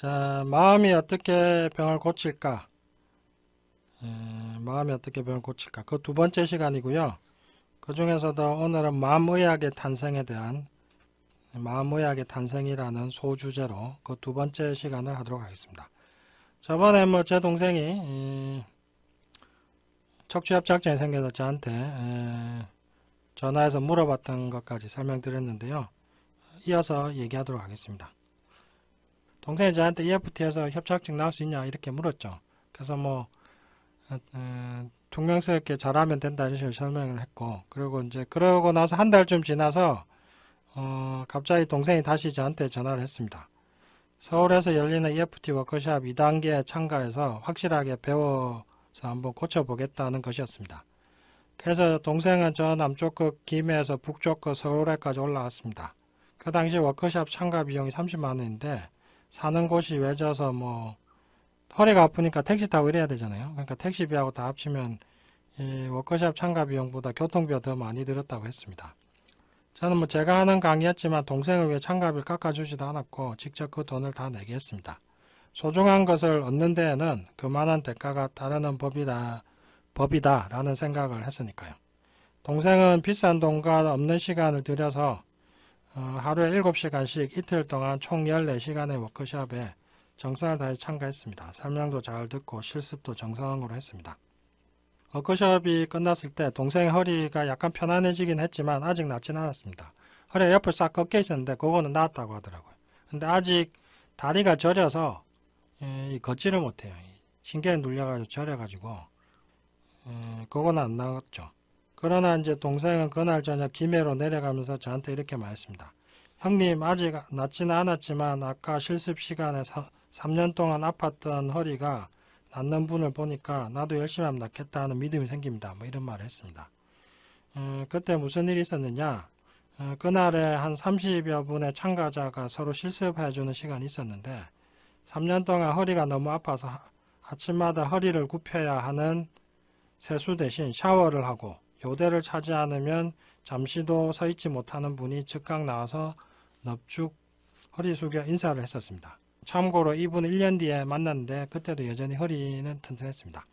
자, 마음이 어떻게 병을 고칠까? 마음이 어떻게 병을 고칠까? 그 두 번째 시간이고요. 그 중에서도 오늘은 마음의학의 탄생에 대한 마음의학의 탄생이라는 소주제로 그 두 번째 시간을 하도록 하겠습니다. 저번에 제 동생이 척추협착증이 생겨서 저한테 전화해서 물어봤던 것까지 설명드렸는데요. 이어서 얘기하도록 하겠습니다. 동생이 저한테 EFT에서 협착증 나올 수 있냐 이렇게 물었죠. 그래서 퉁명스럽게 잘하면 된다 이런 식으로 설명을 했고, 그리고 이제 그러고 나서 한 달쯤 지나서 갑자기 동생이 다시 저한테 전화를 했습니다. 서울에서 열리는 EFT 워크숍 2단계에 참가해서 확실하게 배워서 한번 고쳐보겠다는 것이었습니다. 그래서 동생은 저 남쪽 끝 김해에서 북쪽 끝 서울에까지 올라왔습니다. 그 당시 워크숍 참가 비용이 30만 원인데 사는 곳이 외져서 허리가 아프니까 택시 타고 이래야 되잖아요. 그러니까 택시비하고 다 합치면 이 워크숍 참가 비용보다 교통비가 더 많이 들었다고 했습니다. 저는 제가 하는 강의였지만 동생을 위해 참가비를 깎아주지도 않았고 직접 그 돈을 다 내게 했습니다. 소중한 것을 얻는 데에는 그만한 대가가 따르는 법이다 라는 생각을 했으니까요. 동생은 비싼 돈과 없는 시간을 들여서 하루에 7시간씩 이틀 동안 총 14시간의 워크숍에 정성을 다해 참가했습니다. 설명도 잘 듣고 실습도 정성으로 했습니다. 워크숍이 끝났을 때 동생의 허리가 약간 편안해지긴 했지만 아직 낫진 않았습니다. 허리가 옆으로 싹 꺾여 있었는데 그거는 나았다고 하더라고요. 근데 아직 다리가 저려서 걷지를 못해요. 신경이 눌려가지고 저려가지고 그거는 안 나았죠. 그러나 이제 동생은 그날 저녁 김해로 내려가면서 저한테 이렇게 말했습니다. 형님, 아직 낫지는 않았지만 아까 실습 시간에 3년 동안 아팠던 허리가 낫는 분을 보니까 나도 열심히 하면 낫겠다 하는 믿음이 생깁니다. 이런 말을 했습니다. 그때 무슨 일이 있었느냐? 그날에 한 30여 분의 참가자가 서로 실습해주는 시간이 있었는데 3년 동안 허리가 너무 아파서 아침마다 허리를 굽혀야 하는 세수 대신 샤워를 하고 요대를 차지 않으면 잠시도 서 있지 못하는 분이 즉각 나와서 넙죽 허리 숙여 인사를 했었습니다. 참고로 이분 1년 뒤에 만났는데 그때도 여전히 허리는 튼튼했습니다.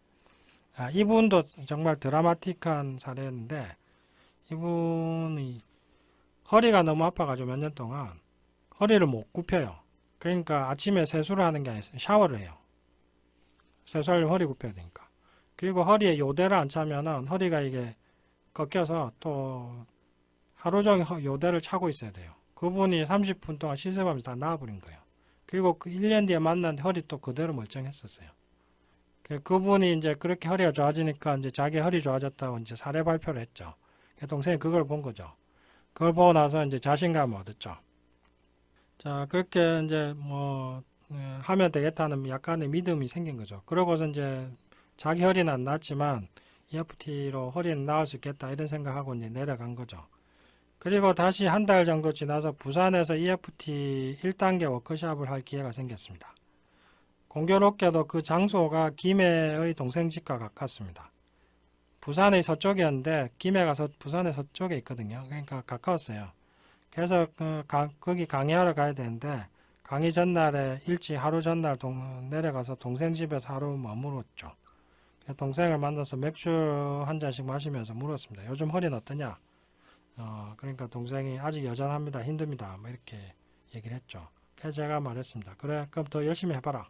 이분도 정말 드라마틱한 사례였는데 이분이 허리가 너무 아파가지고 몇 년 동안 허리를 못 굽혀요. 그러니까 아침에 세수를 하는 게 아니라 샤워를 해요. 세수하려면 허리 굽혀야 되니까. 그리고 허리에 요대를 안 차면은 허리가 이게 꺾여서 또 하루 종일 요대를 차고 있어야 돼요. 그분이 30분 동안 실습하면서 다 나아버린 거예요. 그리고 그 1년 뒤에 만났는데 허리 또 그대로 멀쩡했었어요. 그분이 이제 그렇게 허리가 좋아지니까 이제 자기 허리 좋아졌다고 이제 사례 발표를 했죠. 동생이 그걸 본 거죠. 그걸 보고 나서 이제 자신감을 얻었죠. 자, 그렇게 이제 하면 되겠다는 약간의 믿음이 생긴 거죠. 그러고서 이제 자기 허리는 안 나았지만 EFT로 허리는 나을 수 있겠다 이런 생각하고 이제 내려간 거죠. 그리고 다시 한 달 정도 지나서 부산에서 EFT 1단계 워크숍을 할 기회가 생겼습니다. 공교롭게도 그 장소가 김해의 동생 집과 가깝습니다. 부산의 서쪽이었는데 김해가 부산의 서쪽에 있거든요. 그러니까 가까웠어요. 그래서 거기 강의하러 가야 되는데 강의 전날에 일찍 하루 전날 내려가서 동생 집에서 하루 머물었죠. 동생을 만나서 맥주 한 잔씩 마시면서 물었습니다. 요즘 허리는 어떠냐? 그러니까 동생이 아직 여전합니다. 힘듭니다. 이렇게 얘기를 했죠. 그래서 제가 말했습니다. 그래, 그럼 더 열심히 해봐라.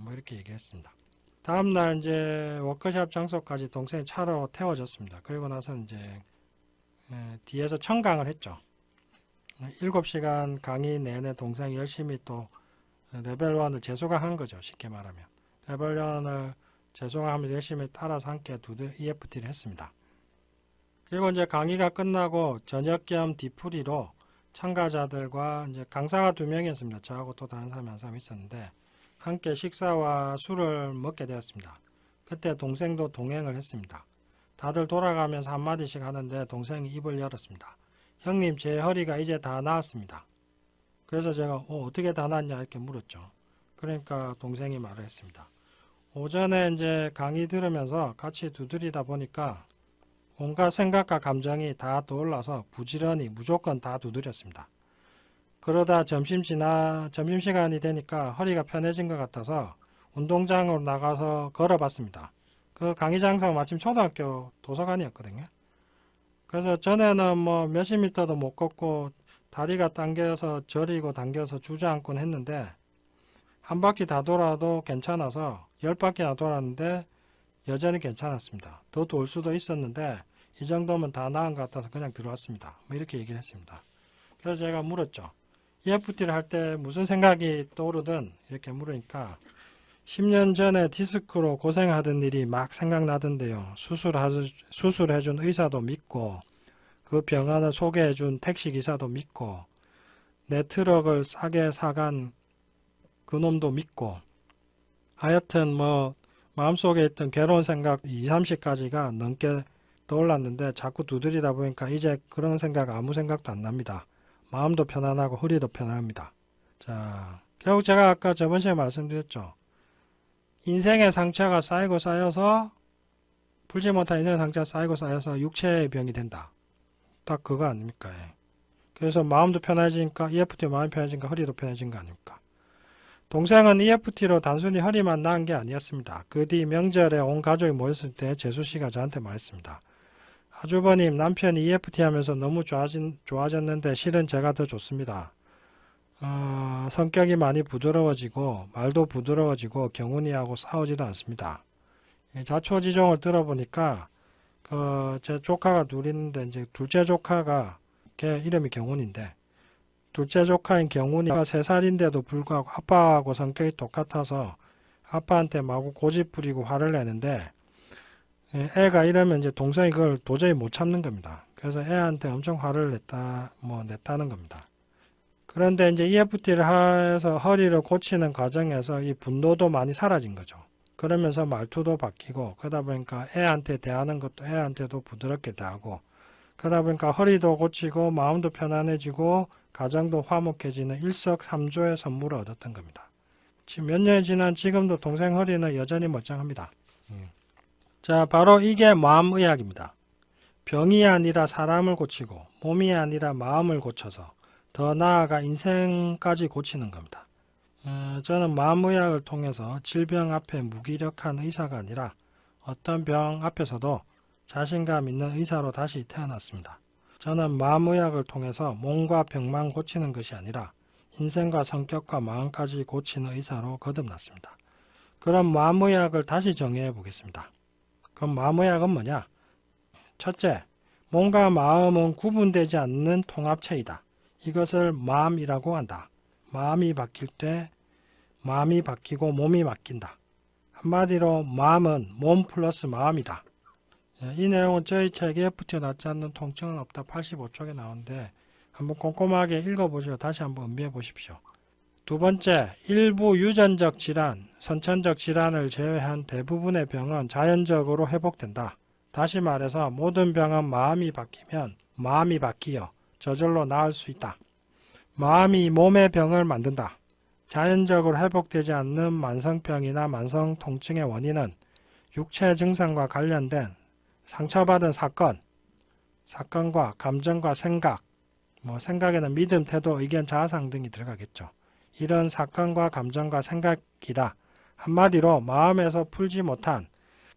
이렇게 얘기했습니다. 다음날 이제 워크숍 장소까지 동생이 차로 태워줬습니다. 그리고 나서 이제 뒤에서 청강을 했죠. 7시간 강의 내내 동생이 열심히 또 레벨 1을 재수강한 거죠. 쉽게 말하면. 레벨 1을 재수강하면서 열심히 따라서 함께 EFT를 했습니다. 그리고 이제 강의가 끝나고 저녁 겸 뒤풀이로 참가자들과 이제 강사가 2명이었습니다. 저하고 또 다른 사람이 한 사람 있었는데 함께 식사와 술을 먹게 되었습니다. 그때 동생도 동행을 했습니다. 다들 돌아가면서 한마디씩 하는데 동생이 입을 열었습니다. 형님, 제 허리가 이제 다 나았습니다. 그래서 제가 어떻게 다 나았냐 이렇게 물었죠. 그러니까 동생이 말을 했습니다. 오전에 이제 강의 들으면서 같이 두드리다 보니까 온갖 생각과 감정이 다 떠올라서 부지런히 무조건 다 두드렸습니다. 그러다 점심시간이 되니까 허리가 편해진 것 같아서 운동장으로 나가서 걸어봤습니다. 그 강의 장소가 마침 초등학교 도서관이었거든요. 그래서 전에는 뭐 몇십 미터도 못 걷고 다리가 당겨서 저리고 당겨서 주저앉곤 했는데 한 바퀴 다 돌아도 괜찮아서 10바퀴나 돌았는데 여전히 괜찮았습니다. 더 돌 수도 있었는데 이 정도면 다 나은 것 같아서 그냥 들어왔습니다. 뭐 이렇게 얘기를 했습니다. 그래서 제가 물었죠. EFT를 할 때 무슨 생각이 떠오르든 이렇게 물으니까 10년 전에 디스크로 고생하던 일이 막 생각나던데요. 수술해준 의사도 믿고 그 병원을 소개해준 택시기사도 믿고 내 트럭을 싸게 사간 그놈도 믿고 하여튼 뭐 마음속에 있던 괴로운 생각 20, 30가지가 넘게 떠올랐는데 자꾸 두드리다 보니까 이제 그런 생각 아무 생각도 안 납니다. 마음도 편안하고 허리도 편안합니다. 자, 결국 제가 아까 저번 시간에 말씀드렸죠. 인생의 상처가 쌓이고 쌓여서 풀지 못한 인생의 상처가 쌓이고 쌓여서 육체의 병이 된다. 딱 그거 아닙니까? 그래서 마음도 편해지니까 EFT 마음이 편해지니까 허리도 편해진 거 아닙니까? 동생은 EFT로 단순히 허리만 나은 게 아니었습니다. 그 뒤 명절에 온 가족이 모였을 때 재수씨가 저한테 말했습니다. 아주버님 남편이 EFT 하면서 너무 좋아졌는데 실은 제가 더 좋습니다. 성격이 많이 부드러워지고 말도 부드러워지고 경훈이하고 싸우지도 않습니다. 자초지종을 들어보니까 제 조카가 둘 있는데 이제 둘째 조카가 걔 이름이 경훈인데 둘째 조카인 경훈이가 3살인데도 불구하고 아빠하고 성격이 똑같아서 아빠한테 마구 고집 부리고 화를 내는데 애가 이러면 이제 동생이 그걸 도저히 못 참는 겁니다. 그래서 애한테 엄청 화를 냈다는 겁니다. 그런데 이제 EFT를 해서 허리를 고치는 과정에서 이 분노도 많이 사라진 거죠. 그러면서 말투도 바뀌고 그러다 보니까 애한테 대하는 것도 애한테도 부드럽게 대하고 그러다 보니까 허리도 고치고 마음도 편안해지고 가정도 화목해지는 일석삼조의 선물을 얻었던 겁니다. 지금 몇 년이 지난 지금도 동생 허리는 여전히 멀쩡합니다. 자, 바로 이게 마음의학입니다. 병이 아니라 사람을 고치고 몸이 아니라 마음을 고쳐서 더 나아가 인생까지 고치는 겁니다. 저는 마음의학을 통해서 질병 앞에 무기력한 의사가 아니라 어떤 병 앞에서도 자신감 있는 의사로 다시 태어났습니다. 저는 마음의학을 통해서 몸과 병만 고치는 것이 아니라 인생과 성격과 마음까지 고치는 의사로 거듭났습니다. 그럼 마음의학을 다시 정의해 보겠습니다. 그럼 마음의학은 뭐냐? 첫째, 몸과 마음은 구분되지 않는 통합체이다. 이것을 마음이라고 한다. 마음이 바뀔 때 마음이 바뀌고 몸이 바뀐다. 한마디로 마음은 몸 플러스 마음이다. 이 내용은 저희 책 EFT가 낫지 않는 통증은 없다 85쪽에 나오는데 한번 꼼꼼하게 읽어보시고 다시 한번 음미해 보십시오. 두 번째, 일부 유전적 질환, 선천적 질환을 제외한 대부분의 병은 자연적으로 회복된다. 다시 말해서 모든 병은 마음이 바뀌면 마음이 바뀌어 저절로 나을 수 있다. 마음이 몸의 병을 만든다. 자연적으로 회복되지 않는 만성병이나 만성 통증의 원인은 육체 증상과 관련된 상처받은 사건과 감정과 생각, 생각에는 믿음, 태도, 의견, 자아상 등이 들어가겠죠. 이런 사건과 감정과 생각이다. 한마디로 마음에서 풀지 못한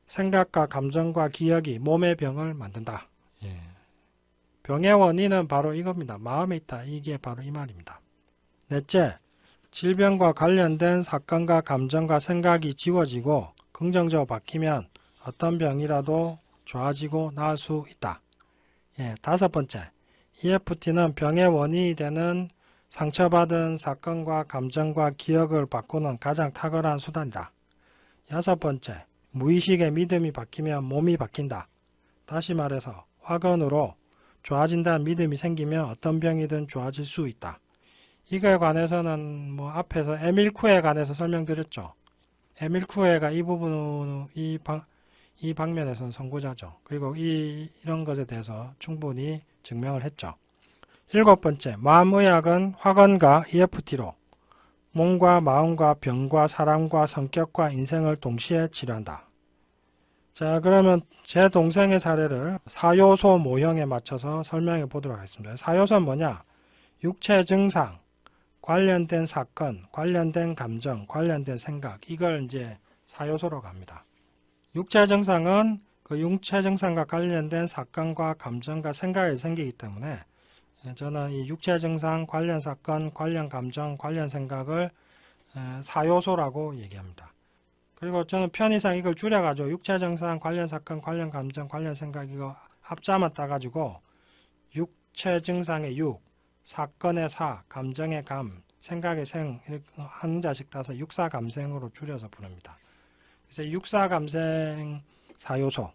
생각과 감정과 기억이 몸의 병을 만든다. 병의 원인은 바로 이겁니다. 마음에 있다. 이게 바로 이 말입니다. 넷째, 질병과 관련된 사건과 감정과 생각이 지워지고 긍정적으로 바뀌면 어떤 병이라도 좋아지고 나을 수 있다. 다섯 번째, EFT는 병의 원인이 되는 상처받은 사건과 감정과 기억을 바꾸는 가장 탁월한 수단이다. 여섯 번째, 무의식의 믿음이 바뀌면 몸이 바뀐다. 다시 말해서 확언으로 좋아진다는 믿음이 생기면 어떤 병이든 좋아질 수 있다. 이거에 관해서는 앞에서 에밀 쿠에 관해서 설명드렸죠. 에밀 쿠에가 이 부분, 이 방면에서는 선구자죠. 그리고 이런 것에 대해서 충분히 증명을 했죠. 일곱 번째, 마음의학은 확언과 EFT로 몸과 마음과 병과 사람과 성격과 인생을 동시에 치료한다. 자, 그러면 제 동생의 사례를 4요소 모형에 맞춰서 설명해 보도록 하겠습니다. 4요소는 뭐냐? 육체 증상, 관련된 사건, 관련된 감정, 관련된 생각, 이걸 이제 사요소로 갑니다. 육체 증상은 그 육체 증상과 관련된 사건과 감정과 생각이 생기기 때문에 저는 이 육체 증상, 관련 사건, 관련 감정, 관련 생각을 사요소라고 얘기합니다. 그리고 저는 편의상 이걸 줄여가지고 육체 증상, 관련 사건, 관련 감정, 관련 생각 이거 합자만 따가지고 육체 증상의 육, 사건의 사, 감정의 감, 생각의 생 한 자씩 따서 육사감생으로 줄여서 부릅니다. 그래서 육사감생 사요소.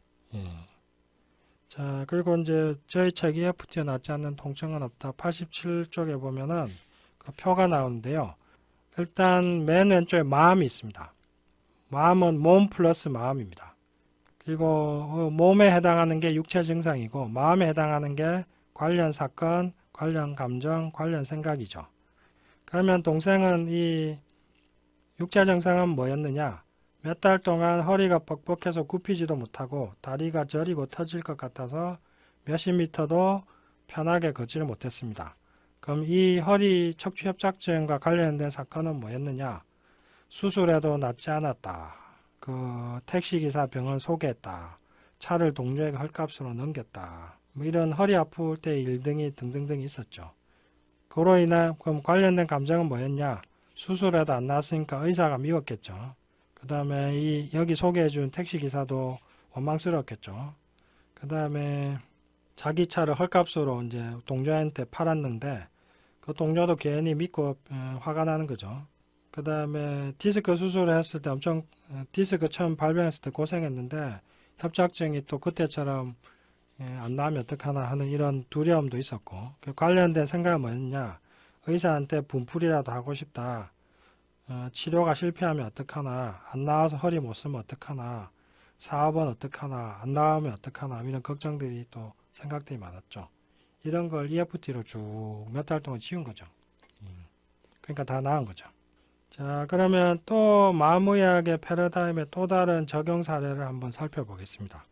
자, 그리고 이제 저희 책 EFT에 낫지 않는 통증은 없다. 87쪽에 보면은 그 표가 나오는데요. 일단 맨 왼쪽에 마음이 있습니다. 마음은 몸 플러스 마음입니다. 그리고 몸에 해당하는 게 육체 증상이고 마음에 해당하는 게 관련 사건, 관련 감정, 관련 생각이죠. 그러면 동생은 이 육체 증상은 뭐였느냐? 몇 달 동안 허리가 뻑뻑해서 굽히지도 못하고 다리가 저리고 터질 것 같아서 몇십 미터도 편하게 걷지를 못했습니다. 그럼 이 허리 척추협착증과 관련된 사건은 뭐였느냐? 수술해도 낫지 않았다. 그 택시기사 병원 소개했다. 차를 동료에게 헐값으로 넘겼다. 뭐 이런 허리 아플 때 일 등이 있었죠. 그로 인한 그럼 관련된 감정은 뭐였냐? 수술해도 안 나았으니까 의사가 미웠겠죠. 그 다음에 여기 소개해준 택시기사도 원망스러웠겠죠. 그 다음에 자기 차를 헐값으로 이제 동료한테 팔았는데 그 동료도 괜히 믿고 화가 나는 거죠. 그 다음에 디스크 수술을 했을 때 엄청 디스크 처음 발병했을 때 고생했는데 협착증이 또 그때처럼 안 나오면 어떡하나 하는 이런 두려움도 있었고 관련된 생각은 뭐였냐? 의사한테 분풀이라도 하고 싶다. 치료가 실패하면 어떡하나, 안 나와서 허리 못 쓰면 어떡하나, 사업은 어떡하나, 안 나오면 어떡하나 이런 걱정들이 또 생각들이 많았죠. 이런 걸 EFT로 쭉 몇 달 동안 지운 거죠. 그러니까 다 나은 거죠. 자, 그러면 또 마음의학의 패러다임의 또 다른 적용 사례를 한번 살펴보겠습니다.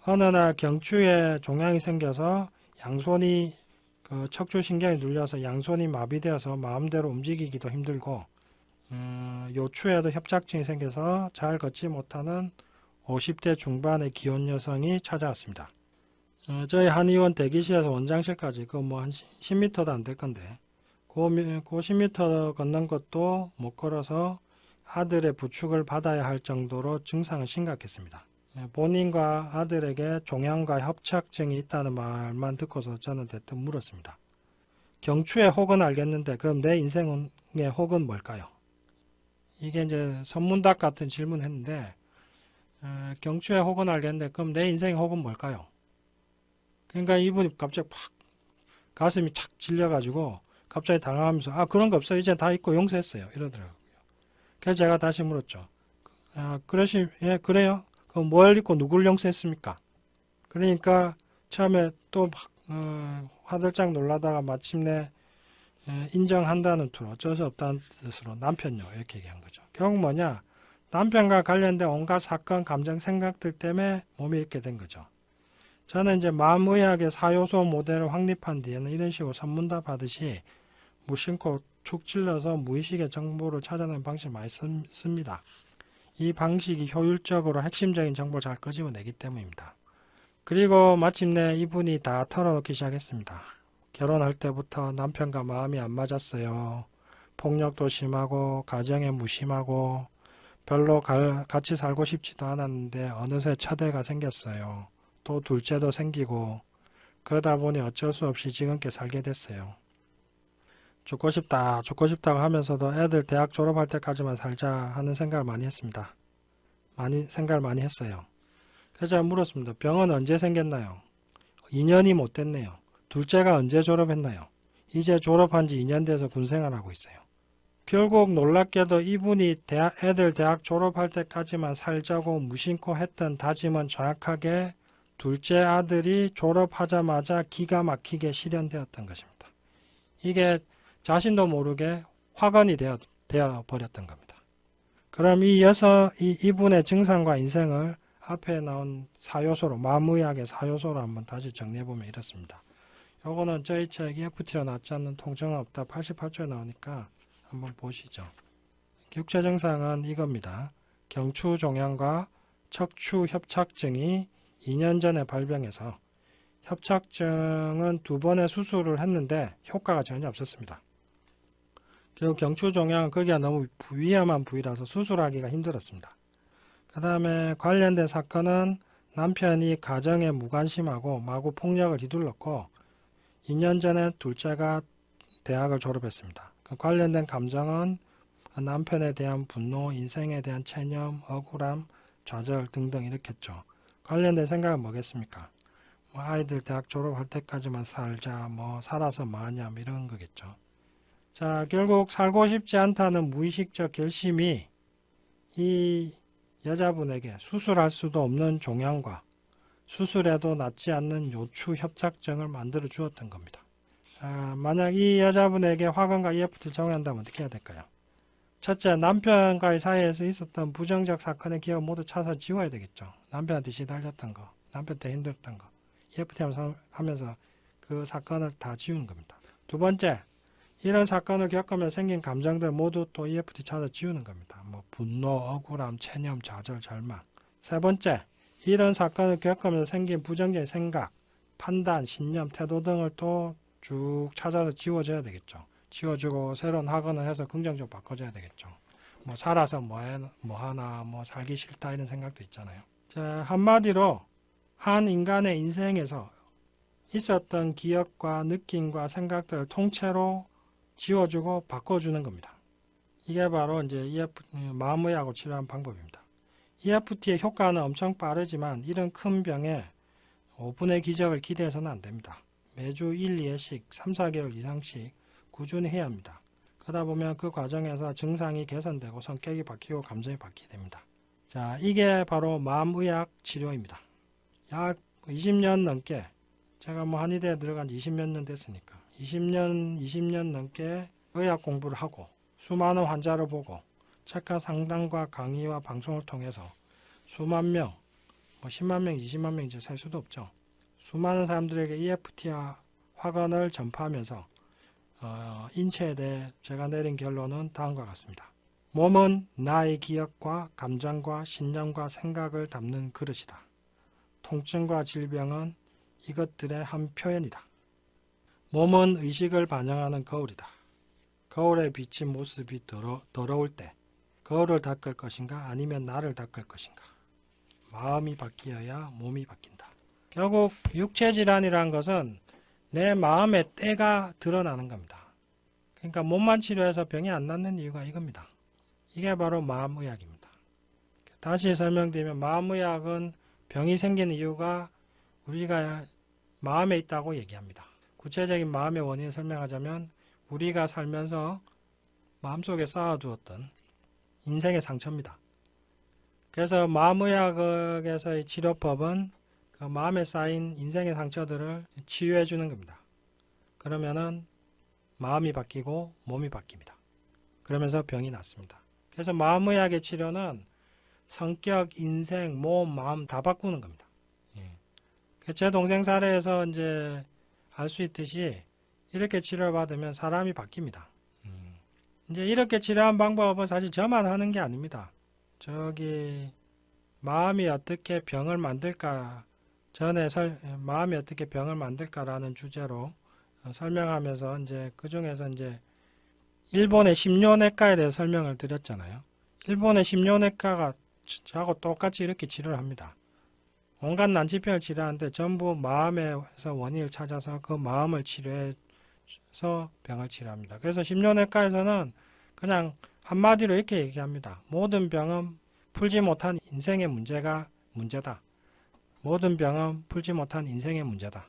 어느 날 경추에 종양이 생겨서 양손이 그 척추신경이 눌려서 양손이 마비되어서 마음대로 움직이기도 힘들고 요추에도 협착증이 생겨서 잘 걷지 못하는 50대 중반의 기혼 여성이 찾아왔습니다. 저희 한의원 대기실에서 원장실까지 그 뭐 한 10m도 안 될 건데 그 10m 걷는 것도 못 걸어서 아들의 부축을 받아야 할 정도로 증상은 심각했습니다. 본인과 아들에게 종양과 협착증이 있다는 말만 듣고서 저는 대뜸 물었습니다. 경추의 혹은 알겠는데 그럼 내 인생의 혹은 뭘까요? 이게 이제 선문답 같은 질문을 했는데 경추의 혹은 알겠는데 그럼 내 인생의 혹은 뭘까요? 그러니까 이분이 갑자기 팍 가슴이 착 질려가지고 갑자기 당황하면서 아 그런 거 없어요. 이제 다 잊고 용서했어요. 이러더라고요. 그래서 제가 다시 물었죠. 예, 그래요? 그럼 뭘 잊고 누굴 용서했습니까? 그러니까 처음에 또 화들짝 놀라다가 마침내 인정한다는 투로 어쩔 수 없다는 뜻으로 남편요 이렇게 얘기한 거죠. 결국 뭐냐? 남편과 관련된 온갖 사건, 감정, 생각들 때문에 몸이 이렇게 된 거죠. 저는 이제 마음의학의 사요소 모델을 확립한 뒤에는 이런 식으로 선문답 하듯이 무심코 툭 찔러서 무의식의 정보를 찾아내는 방식을 많이 씁니다. 이 방식이 효율적으로 핵심적인 정보를 잘 끄집어내기 때문입니다. 그리고 마침내 이분이 다 털어놓기 시작했습니다. 결혼할 때부터 남편과 마음이 안 맞았어요. 폭력도 심하고 가정에 무심하고 별로 같이 살고 싶지도 않았는데 어느새 첫 애가 생겼어요. 또 둘째도 생기고 그러다 보니 어쩔 수 없이 지금께 살게 됐어요. 죽고 싶다고 하면서도 애들 대학 졸업할 때까지만 살자 하는 생각을 많이 했습니다. 생각을 많이 했어요. 그래서 제가 물었습니다. 병은 언제 생겼나요? 2년이 못 됐네요. 둘째가 언제 졸업했나요? 이제 졸업한 지 2년 돼서 군생활하고 있어요. 결국 놀랍게도 이분이 애들 대학 졸업할 때까지만 살자고 무심코 했던 다짐은 정확하게 둘째 아들이 졸업하자마자 기가 막히게 실현되었던 것입니다. 이게 자신도 모르게 화근이 되어 버렸던 겁니다. 그럼 이분의 증상과 인생을 앞에 나온 사요소로, 마음의학의 사요소로 한번 다시 정리해보면 이렇습니다. 요거는 저희 책 EFT로 낫지 않는 통증은 없다 88조에 나오니까 한번 보시죠. 육체 증상은 이겁니다. 경추 종양과 척추 협착증이 2년 전에 발병해서 협착증은 2번의 수술을 했는데 효과가 전혀 없었습니다. 결국 경추 종양은 거기가 너무 위험한 부위라서 수술하기가 힘들었습니다. 그 다음에 관련된 사건은 남편이 가정에 무관심하고 마구 폭력을 휘둘렀고 2년 전에 둘째가 대학을 졸업했습니다. 그 관련된 감정은 남편에 대한 분노, 인생에 대한 체념, 억울함, 좌절 등등 이렇겠죠. 관련된 생각은 뭐겠습니까? 뭐 아이들 대학 졸업할 때까지만 살자, 뭐 살아서 뭐하냐 이런 거겠죠. 자, 결국 살고 싶지 않다는 무의식적 결심이 이 여자분에게 수술할 수도 없는 종양과 수술해도 낫지 않는 요추 협착증을 만들어 주었던 겁니다. 자, 만약 이 여자분에게 화관과 EFT를 적용한다면 어떻게 해야 될까요? 첫째, 남편과의 사이에서 있었던 부정적 사건의 기억 모두 찾아 지워야 되겠죠. 남편한테 시달렸던 거, 남편한테 힘들었던 거, EFT 하면서 그 사건을 다 지우는 겁니다. 두 번째, 이런 사건을 겪으면 생긴 감정들 모두 또 EFT 찾아 지우는 겁니다. 뭐 분노, 억울함, 체념, 좌절, 절망. 세 번째, 이런 사건을 겪으면서 생긴 부정적인 생각, 판단, 신념, 태도 등을 또 쭉 찾아서 지워줘야 되겠죠. 지워주고 새로운 학원을 해서 긍정적으로 바꿔줘야 되겠죠. 뭐 살아서 뭐하나, 뭐 살기 싫다 이런 생각도 있잖아요. 자, 한마디로 한 인간의 인생에서 있었던 기억과 느낌과 생각들을 통째로 지워주고 바꿔주는 겁니다. 이게 바로 이제 마음의학으로 치료하는 방법입니다. EFT의 효과는 엄청 빠르지만 이런 큰 병에 5분의 기적을 기대해서는 안 됩니다. 매주 1, 2회씩 3, 4개월 이상씩 꾸준히 해야 합니다. 그러다 보면 그 과정에서 증상이 개선되고 성격이 바뀌고 감정이 바뀌게 됩니다. 자, 이게 바로 마음의학 치료입니다. 약 20년 넘게 제가 뭐 한의대에 들어간 지 20몇 년 됐으니까 20년 넘게 의학 공부를 하고 수많은 환자를 보고 책과 상담과 강의와 방송을 통해서 수만 명, 뭐 10만 명, 20만 명 이제 셀 수도 없죠. 수많은 사람들에게 EFT와 화관을 전파하면서 인체에 대해 제가 내린 결론은 다음과 같습니다. 몸은 나의 기억과 감정과 신념과 생각을 담는 그릇이다. 통증과 질병은 이것들의 한 표현이다. 몸은 의식을 반영하는 거울이다. 거울에 비친 모습이 더러울 때 거울을 닦을 것인가 아니면 나를 닦을 것인가. 마음이 바뀌어야 몸이 바뀐다. 결국 육체질환이라는 것은 내 마음의 때가 드러나는 겁니다. 그러니까 몸만 치료해서 병이 안 낫는 이유가 이겁니다. 이게 바로 마음의학입니다. 다시 설명드리면 마음의학은 병이 생기는 이유가 우리가 마음에 있다고 얘기합니다. 구체적인 마음의 원인을 설명하자면 우리가 살면서 마음속에 쌓아두었던 인생의 상처입니다. 그래서 마음의학에서의 치료법은 그 마음에 쌓인 인생의 상처들을 치유해 주는 겁니다. 그러면은 마음이 바뀌고 몸이 바뀝니다. 그러면서 병이 낫습니다. 그래서 마음의학의 치료는 성격, 인생, 몸, 마음 다 바꾸는 겁니다. 제 동생 사례에서 이제 알 수 있듯이 이렇게 치료를 받으면 사람이 바뀝니다. 이제 이렇게 치료한 방법은 사실 저만 하는 게 아닙니다. 마음이 어떻게 병을 만들까 전에 마음이 어떻게 병을 만들까라는 주제로 설명하면서 이제 그 중에서 이제 일본의 심료내과에 대해서 설명을 드렸잖아요. 일본의 심료내과가 저하고 똑같이 이렇게 치료를 합니다. 온갖 난치병을 치료하는데 전부 마음에서 원인을 찾아서 그 마음을 치료해서 병을 치료합니다. 그래서 심료내과에서는 그냥 한마디로 이렇게 얘기합니다. 모든 병은 풀지 못한 인생의 문제가 문제다. 모든 병은 풀지 못한 인생의 문제다.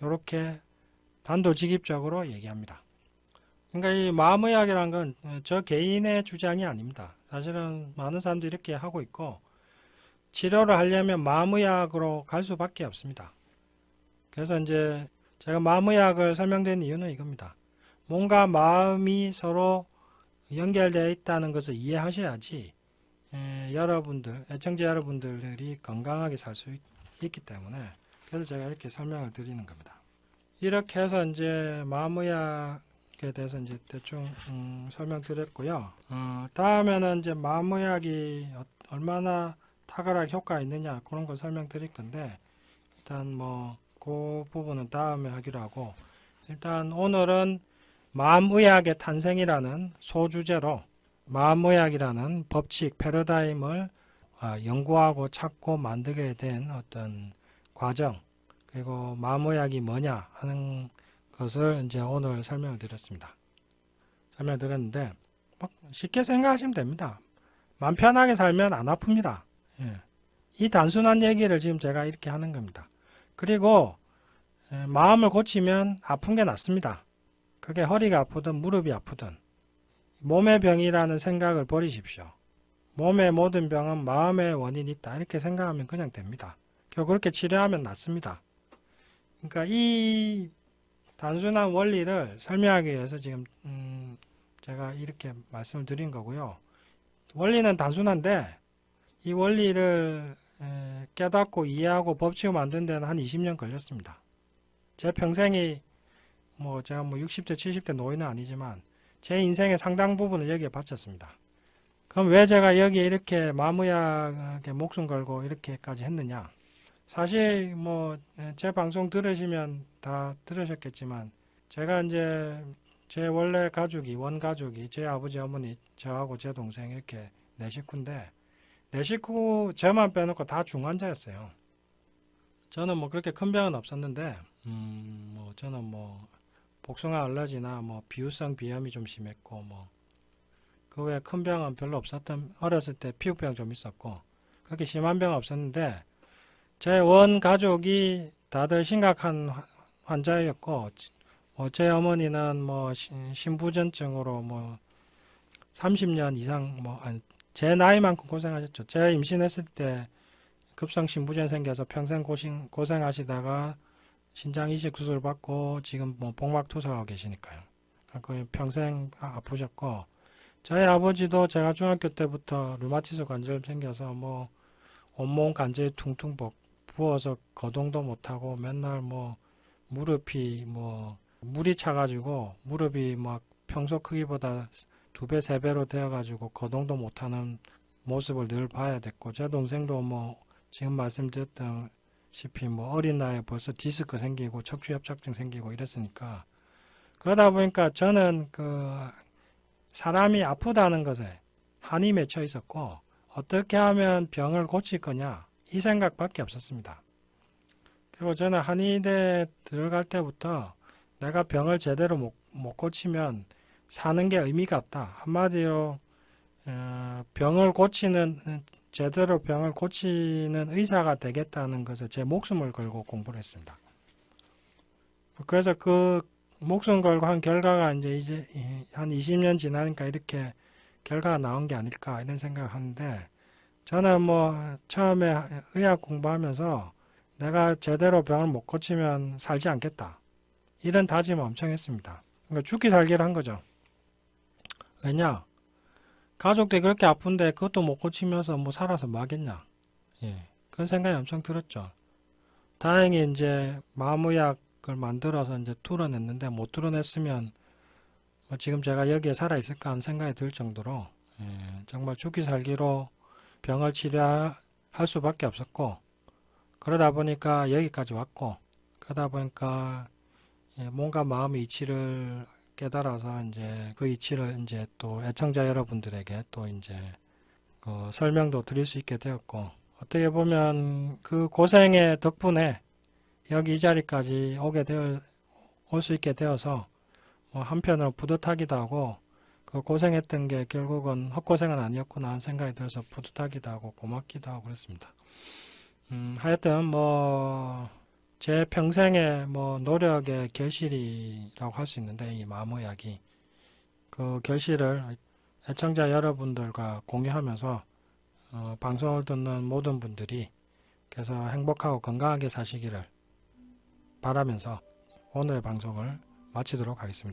이렇게 단도직입적으로 얘기합니다. 그러니까 이 마음의학이라는 건 저 개인의 주장이 아닙니다. 사실은 많은 사람들이 이렇게 하고 있고 치료를 하려면 마음의학으로 갈 수밖에 없습니다. 그래서 이제 제가 마음의학을 설명드린 이유는 이겁니다. 뭔가 마음이 서로 연결되어 있다는 것을 이해하셔야지 애청자 여러분들이 건강하게 살 수 있기 때문에 그래서 제가 이렇게 설명을 드리는 겁니다. 이렇게 해서 이제 마음의학을 대해서 이제 대충 설명드렸고요. 다음에는 이제 마모약이 얼마나 탁월하게 효과가 있느냐 그런 거 설명드릴 건데 일단 뭐 그 부분은 다음에 하기로 하고 일단 오늘은 마음의학의 탄생이라는 소주제로 마음의학이라는 법칙 패러다임을 연구하고 찾고 만들게 된 어떤 과정 그리고 마음의학이 뭐냐 하는 것을 이제 오늘 설명을 드렸습니다. 설명드렸는데 쉽게 생각하시면 됩니다. 마음 편하게 살면 안 아픕니다. 예. 이 단순한 얘기를 지금 제가 이렇게 하는 겁니다. 그리고 마음을 고치면 아픈 게 낫습니다. 그게 허리가 아프든 무릎이 아프든 몸의 병이라는 생각을 버리십시오. 몸의 모든 병은 마음의 원인이 있다. 이렇게 생각하면 그냥 됩니다. 결국 그렇게 치료하면 낫습니다. 그러니까 이 단순한 원리를 설명하기 위해서 지금 제가 이렇게 말씀을 드린 거고요. 원리는 단순한데 이 원리를 깨닫고 이해하고 법칙을 만드는 데는 한 20년 걸렸습니다. 제 평생이 제가 60대 70대 노인은 아니지만 제 인생의 상당 부분을 여기에 바쳤습니다. 그럼 왜 제가 여기에 이렇게 마음의학에 목숨 걸고 이렇게까지 했느냐? 사실 제 방송 들으시면 다 들으셨겠지만 제가 이제 제 원래 가족이 원가족이 제 아버지 어머니 저하고 제 동생 이렇게 네 식구인데 네 식구 저만 빼놓고 다 중환자였어요. 저는 그렇게 큰 병은 없었는데 저는 복숭아 알러지나 비후성 비염이 좀 심했고 그 외에 큰 병은 별로 없었던 어렸을 때 피부병 좀 있었고 그렇게 심한 병은 없었는데 제 원 가족이 다들 심각한 환자였고 제 어머니는 신부전증으로 30년 이상 제 나이만큼 고생하셨죠. 제가 임신했을 때 급성 신부전 생겨서 평생 고생하시다가 신장 이식 수술 받고 지금 복막 투석하고 계시니까요. 그 평생 아프셨고 저희 아버지도 제가 중학교 때부터 류마티스 관절 생겨서 온몸 관절이 퉁퉁 부어서 거동도 못하고 맨날 무릎이 물이 차가지고 무릎이 평소 크기보다 2배, 3배로 되어가지고 거동도 못하는 모습을 늘 봐야 됐고 제 동생도 지금 말씀드렸다시피 어린 나이에 벌써 디스크 생기고 척추협착증 생기고 이랬으니까 그러다 보니까 저는 사람이 아프다는 것에 한이 맺혀 있었고 어떻게 하면 병을 고칠 거냐 이 생각밖에 없었습니다. 그리고 저는 한의대 들어갈 때부터 내가 병을 제대로 못 고치면 사는 게 의미가 없다. 한마디로 제대로 병을 고치는 의사가 되겠다는 것에 제 목숨을 걸고 공부를 했습니다. 그래서 그 목숨 걸고 한 결과가 이제 한 20년 지나니까 이렇게 결과가 나온 게 아닐까 이런 생각을 하는데 저는 처음에 의학 공부하면서 내가 제대로 병을 못 고치면 살지 않겠다. 이런 다짐을 엄청 했습니다. 그러니까 죽기 살기를 한 거죠. 왜냐? 가족들이 그렇게 아픈데 그것도 못 고치면서 살아서 뭐 하겠냐. 예. 그런 생각이 엄청 들었죠. 다행히 이제 마음의학을 만들어서 이제 뚫어냈는데 못 뚫어냈으면 지금 제가 여기에 살아있을까 하는 생각이 들 정도로 정말 죽기 살기로 병을 치료할 수밖에 없었고 그러다 보니까 여기까지 왔고 그러다 보니까 몸과 마음의 이치를 깨달아서 이제 그 이치를 이제 또 애청자 여러분들에게 또 이제 설명도 드릴 수 있게 되었고 어떻게 보면 그 고생의 덕분에 여기 이 자리까지 올 수 있게 되어서 한편으로 뿌듯하기도 하고 그 고생했던 게 결국은 헛고생은 아니었구나 하는 생각이 들어서 뿌듯하기도 하고 고맙기도 하고 그렇습니다. 하여튼 제 평생의 노력의 결실이라고 할 수 있는데 이 마음의학이 그 결실을 애청자 여러분들과 공유하면서 방송을 듣는 모든 분들이 그래서 행복하고 건강하게 사시기를 바라면서 오늘의 방송을 마치도록 하겠습니다.